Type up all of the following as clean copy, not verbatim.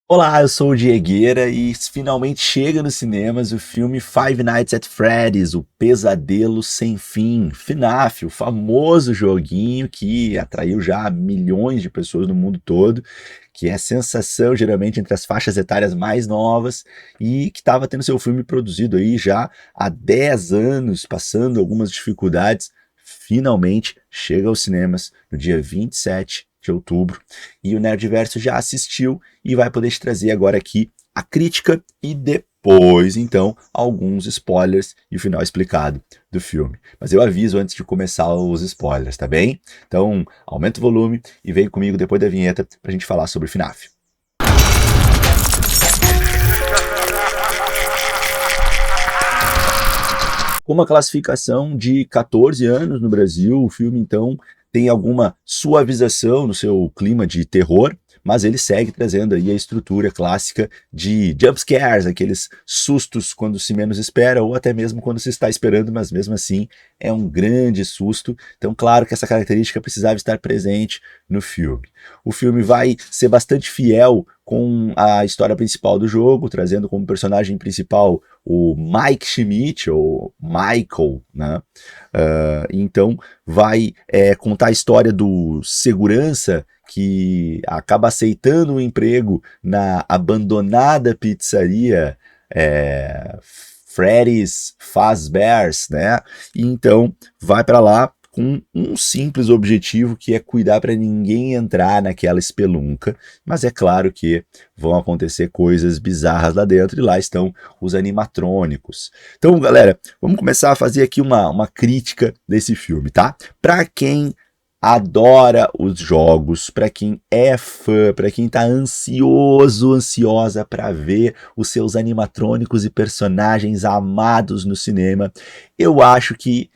Olá, eu sou o Diegueira e finalmente chega nos cinemas o filme Five Nights at Freddy's, O Pesadelo Sem Fim, FNAF, o famoso joguinho que atraiu já milhões de pessoas no mundo todo, que é sensação geralmente entre as faixas etárias mais novas e que estava tendo seu filme produzido aí já há 10 anos, passando algumas dificuldades, finalmente chega aos cinemas no dia 27 de outubro e o Nerdverso já assistiu e vai poder te trazer agora aqui a crítica e depois, então, alguns spoilers e o final explicado do filme. Mas eu aviso antes de começar os spoilers, tá bem? Então, aumenta o volume e vem comigo depois da vinheta pra gente falar sobre FNAF. Com uma classificação de 14 anos no Brasil, o filme então tem alguma suavização no seu clima de terror, mas ele segue trazendo aí a estrutura clássica de jump scares, aqueles sustos quando se menos espera ou até mesmo quando se está esperando, mas mesmo assim é um grande susto. Então, claro que essa característica precisava estar presente no filme. O filme vai ser bastante fiel com a história principal do jogo, trazendo como personagem principal o Mike Schmidt, ou Michael, né? Então vai contar a história do segurança que acaba aceitando um emprego na abandonada pizzaria Freddy's Fazbear's, né? E então vai para lá com um simples objetivo que é cuidar para ninguém entrar naquela espelunca, mas é claro que vão acontecer coisas bizarras lá dentro e lá estão os animatrônicos. Então, galera, vamos começar a fazer aqui uma crítica desse filme, tá? Para quem adora os jogos, para quem é fã, para quem tá ansiosa para ver os seus animatrônicos e personagens amados no cinema, eu acho que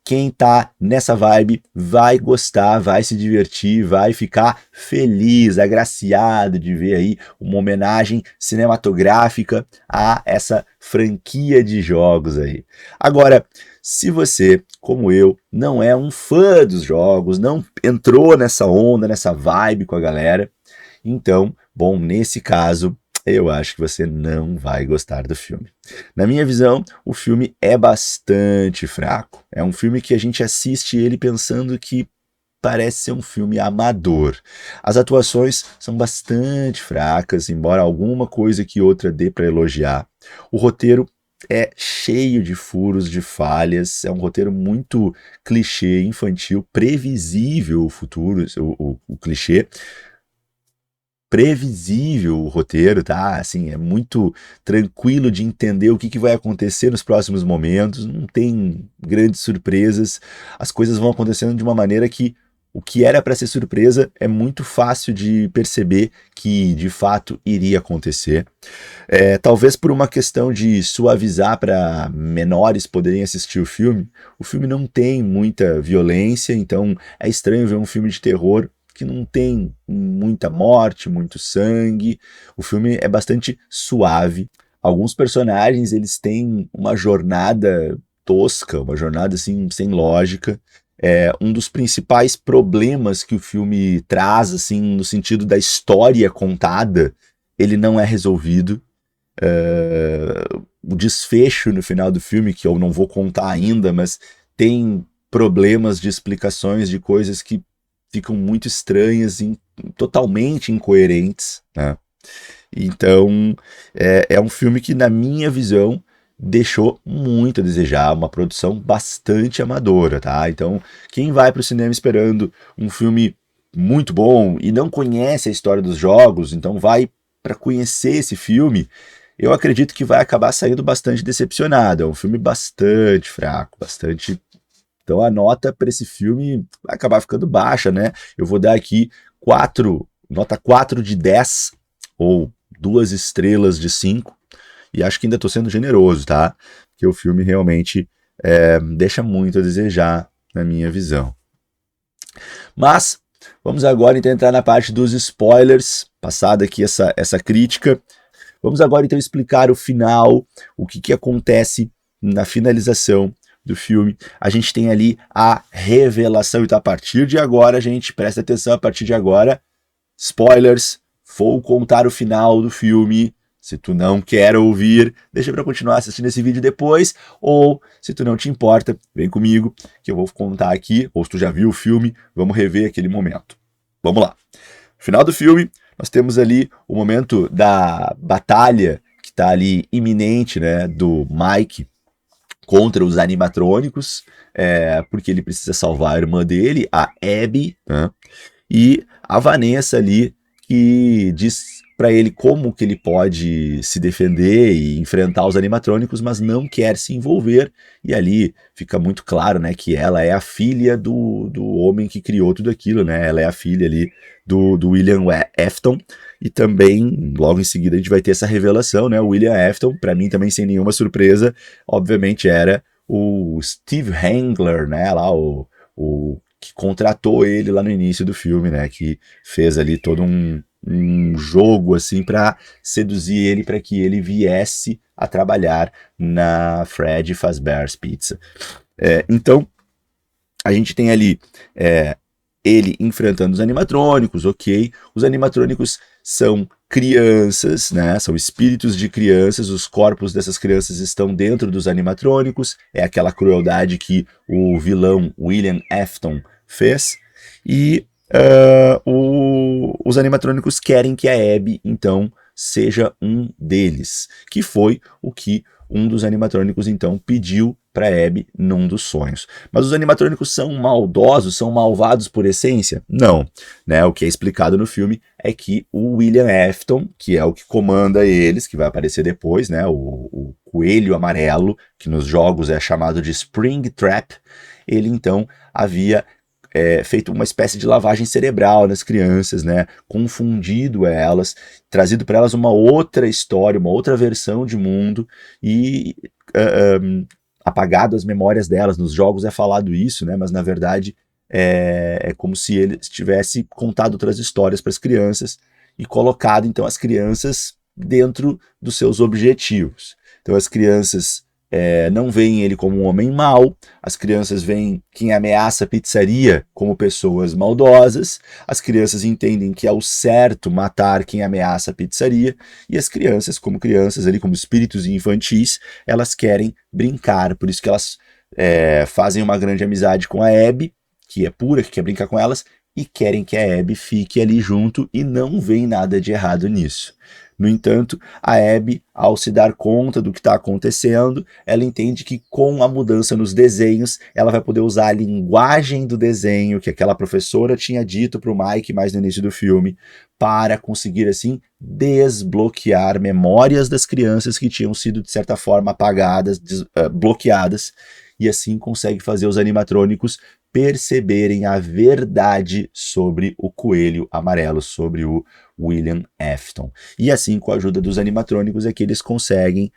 quem tá nessa vibe vai gostar, vai se divertir, vai ficar feliz, agraciado de ver aí uma homenagem cinematográfica a essa franquia de jogos aí. Agora, se você, como eu, não é um fã dos jogos, não entrou nessa onda, nessa vibe com a galera, então, bom, nesse caso, eu acho que você não vai gostar do filme. Na minha visão, o filme é bastante fraco. É um filme que a gente assiste ele pensando que parece ser um filme amador. As atuações são bastante fracas, embora alguma coisa que outra dê para elogiar. O roteiro é cheio de furos, de falhas, é um roteiro muito clichê, infantil, previsível o futuro, o clichê, previsível o roteiro, tá? Assim, é muito tranquilo de entender o que vai acontecer nos próximos momentos, não tem grandes surpresas, as coisas vão acontecendo de uma maneira que o que era para ser surpresa é muito fácil de perceber que de fato iria acontecer. Talvez por uma questão de suavizar para menores poderem assistir o filme não tem muita violência, então é estranho ver um filme de terror que não tem muita morte, muito sangue. O filme é bastante suave. Alguns personagens eles têm uma jornada tosca, uma jornada assim sem lógica. Um dos principais problemas que o filme traz, assim, no sentido da história contada, ele não é resolvido. O desfecho no final do filme, que eu não vou contar ainda, mas tem problemas de explicações de coisas que ficam muito estranhas e totalmente incoerentes, né? Então, é um filme que, na minha visão, deixou muito a desejar, uma produção bastante amadora, tá? Então, quem vai para o cinema esperando um filme muito bom e não conhece a história dos jogos, então vai para conhecer esse filme, eu acredito que vai acabar saindo bastante decepcionado. É um filme bastante fraco, bastante. Então a nota para esse filme vai acabar ficando baixa, né? Eu vou dar aqui 4, nota 4 de 10, ou 2 estrelas de 5, e acho que ainda estou sendo generoso, tá? Porque o filme realmente deixa muito a desejar, na minha visão. Mas vamos agora então entrar na parte dos spoilers, passada aqui essa crítica. Vamos agora então explicar o final, o que acontece na finalização do filme. A gente tem ali a revelação, então a partir de agora, gente, presta atenção, a partir de agora, spoilers vou contar o final do filme. Se tu não quer ouvir, deixa pra continuar assistindo esse vídeo depois, ou se tu não te importa, vem comigo que eu vou contar aqui, ou se tu já viu o filme, vamos rever aquele momento. Vamos lá. Final do filme, nós temos ali o momento da batalha que tá ali iminente, né, do Mike contra os animatrônicos, porque ele precisa salvar a irmã dele, a Abby, né, e a Vanessa ali que diz para ele como que ele pode se defender e enfrentar os animatrônicos, mas não quer se envolver, e ali fica muito claro, né, que ela é a filha do homem que criou tudo aquilo, né, ela é a filha ali do William Afton, e também, logo em seguida, a gente vai ter essa revelação, né, o William Afton, para mim também sem nenhuma surpresa, obviamente era o Steve Hangler, né, lá o que contratou ele lá no início do filme, né, que fez ali todo um jogo assim para seduzir ele para que ele viesse a trabalhar na Fred Fazbear's Pizza. Então a gente tem ali ele enfrentando os animatrônicos, ok? Os animatrônicos são crianças, né? São espíritos de crianças, os corpos dessas crianças estão dentro dos animatrônicos, é aquela crueldade que o vilão William Afton fez, e os animatrônicos querem que a Abby, então, seja um deles, que foi o que um dos animatrônicos, então, pediu para Abby num dos sonhos. Mas os animatrônicos são maldosos, são malvados por essência? Não. Né? O que é explicado no filme é que o William Afton, que é o que comanda eles, que vai aparecer depois, né? o coelho amarelo, que nos jogos é chamado de Springtrap, ele, então, havia feito uma espécie de lavagem cerebral nas crianças, né? Confundido elas, trazido para elas uma outra história, uma outra versão de mundo e apagado as memórias delas. Nos jogos é falado isso, né? Mas na verdade é como se ele tivesse contado outras histórias para as crianças e colocado então as crianças dentro dos seus objetivos. Então as crianças não veem ele como um homem mau, as crianças veem quem ameaça a pizzaria como pessoas maldosas, as crianças entendem que é o certo matar quem ameaça a pizzaria, e as crianças, como crianças ali, como espíritos infantis, elas querem brincar, por isso que elas fazem uma grande amizade com a Abby, que é pura, que quer brincar com elas, e querem que a Abby fique ali junto e não veem nada de errado nisso. No entanto, a Abby, ao se dar conta do que está acontecendo, ela entende que com a mudança nos desenhos, ela vai poder usar a linguagem do desenho que aquela professora tinha dito para o Mike mais no início do filme, para conseguir, assim, desbloquear memórias das crianças que tinham sido, de certa forma, apagadas, bloqueadas, e assim consegue fazer os animatrônicos perceberem a verdade sobre o coelho amarelo, sobre o William Afton. E assim, com a ajuda dos animatrônicos, é que eles conseguem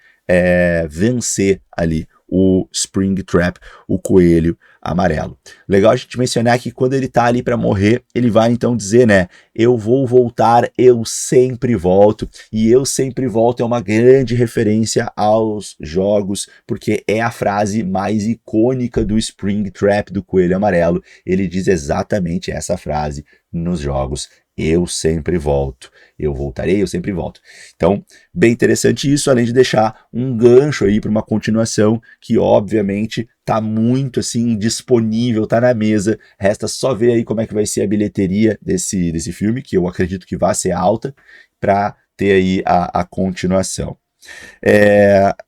vencer ali o Springtrap, o coelho amarelo. Legal a gente mencionar que quando ele tá ali para morrer, ele vai então dizer, né, eu vou voltar, eu sempre volto, e eu sempre volto é uma grande referência aos jogos, porque é a frase mais icônica do Springtrap, do coelho amarelo. Ele diz exatamente essa frase nos jogos. Eu sempre volto, eu voltarei, eu sempre volto. Então, bem interessante isso, além de deixar um gancho aí para uma continuação que, obviamente, tá muito assim disponível, tá na mesa. Resta só ver aí como é que vai ser a bilheteria desse filme, que eu acredito que vai ser alta, para ter aí a continuação.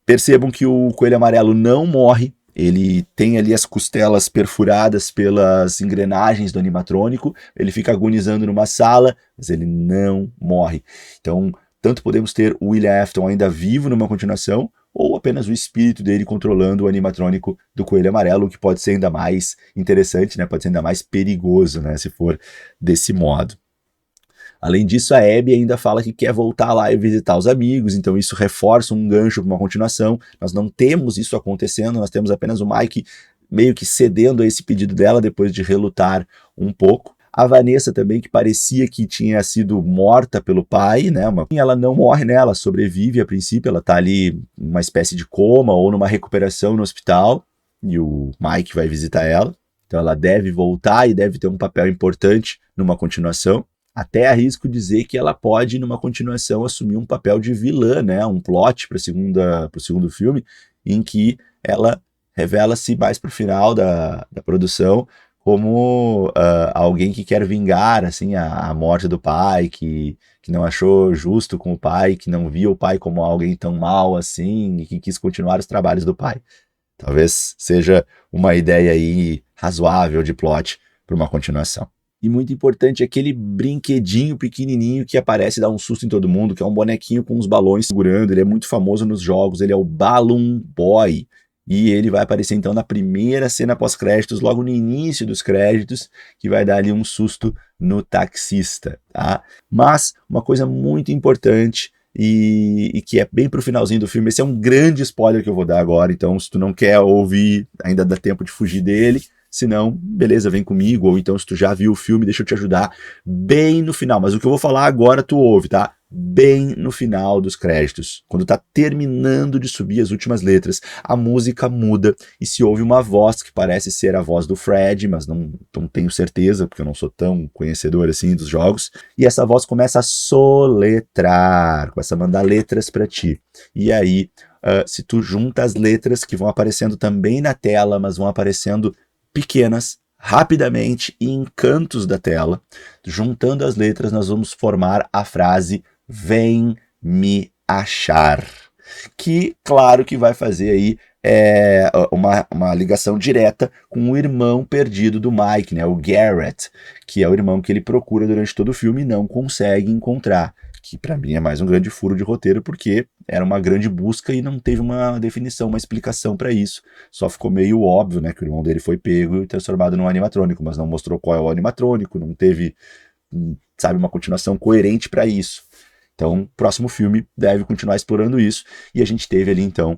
Percebam que o coelho amarelo não morre. Ele tem ali as costelas perfuradas pelas engrenagens do animatrônico, ele fica agonizando numa sala, mas ele não morre. Então, tanto podemos ter o William Afton ainda vivo numa continuação, ou apenas o espírito dele controlando o animatrônico do coelho amarelo, o que pode ser ainda mais interessante, né? Pode ser ainda mais perigoso, né? Se for desse modo. Além disso, a Abby ainda fala que quer voltar lá e visitar os amigos, então isso reforça um gancho para uma continuação. Nós não temos isso acontecendo, nós temos apenas o Mike meio que cedendo a esse pedido dela depois de relutar um pouco. A Vanessa também, que parecia que tinha sido morta pelo pai, né? Ela não morre, né? Ela sobrevive a princípio, ela tá ali numa espécie de coma ou numa recuperação no hospital, e o Mike vai visitar ela. Então ela deve voltar e deve ter um papel importante numa continuação. Até arrisco dizer que ela pode, numa continuação, assumir um papel de vilã, né? Um plot para o segundo filme, em que ela revela-se mais para o final da produção como alguém que quer vingar assim, a morte do pai, que não achou justo com o pai, que não via o pai como alguém tão mal assim e que quis continuar os trabalhos do pai. Talvez seja uma ideia aí razoável de plot para uma continuação. E muito importante, aquele brinquedinho pequenininho que aparece e dá um susto em todo mundo, que é um bonequinho com uns balões segurando, ele é muito famoso nos jogos, ele é o Balloon Boy. E ele vai aparecer então na primeira cena pós-créditos, logo no início dos créditos, que vai dar ali um susto no taxista, tá? Mas uma coisa muito importante e que é bem pro finalzinho do filme, esse é um grande spoiler que eu vou dar agora, então se tu não quer ouvir, ainda dá tempo de fugir dele. Se não, beleza, vem comigo, ou então se tu já viu o filme, deixa eu te ajudar bem no final. Mas o que eu vou falar agora tu ouve, tá? Bem no final dos créditos. Quando tá terminando de subir as últimas letras, a música muda e se ouve uma voz que parece ser a voz do Fred, mas não tenho certeza, porque eu não sou tão conhecedor assim dos jogos. E essa voz começa a soletrar, começa a mandar letras pra ti. E aí, se tu junta as letras que vão aparecendo também na tela, mas vão aparecendo pequenas, rapidamente e em cantos da tela, juntando as letras, nós vamos formar a frase "Vem me achar", que, claro, que vai fazer aí uma ligação direta com o irmão perdido do Mike, né, o Garrett, que é o irmão que ele procura durante todo o filme e não consegue encontrar, que para mim é mais um grande furo de roteiro, porque era uma grande busca e não teve uma definição, uma explicação para isso. Só ficou meio óbvio, né, que o irmão dele foi pego e transformado num animatrônico, mas não mostrou qual é o animatrônico, não teve, sabe, uma continuação coerente para isso. Então, o próximo filme deve continuar explorando isso. E a gente teve ali, então,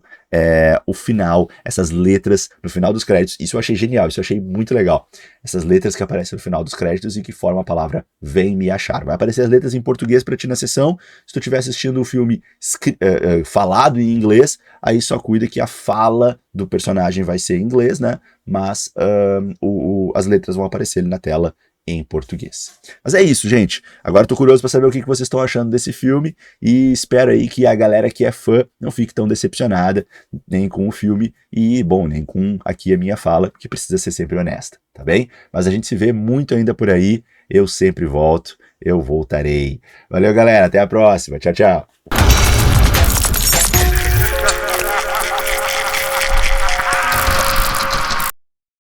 o final, essas letras no final dos créditos. Isso eu achei genial, isso eu achei muito legal. Essas letras que aparecem no final dos créditos e que formam a palavra "Vem me achar". Vai aparecer as letras em português para ti na sessão. Se tu estiver assistindo o filme falado em inglês, aí só cuida que a fala do personagem vai ser em inglês, né? Mas as letras vão aparecer ali na tela em português. Mas é isso, gente. Agora tô curioso para saber o que vocês estão achando desse filme e espero aí que a galera que é fã não fique tão decepcionada nem com o filme e, bom, nem com aqui a minha fala, que precisa ser sempre honesta, tá bem? Mas a gente se vê muito ainda por aí. Eu sempre volto, eu voltarei. Valeu, galera. Até a próxima. Tchau, tchau.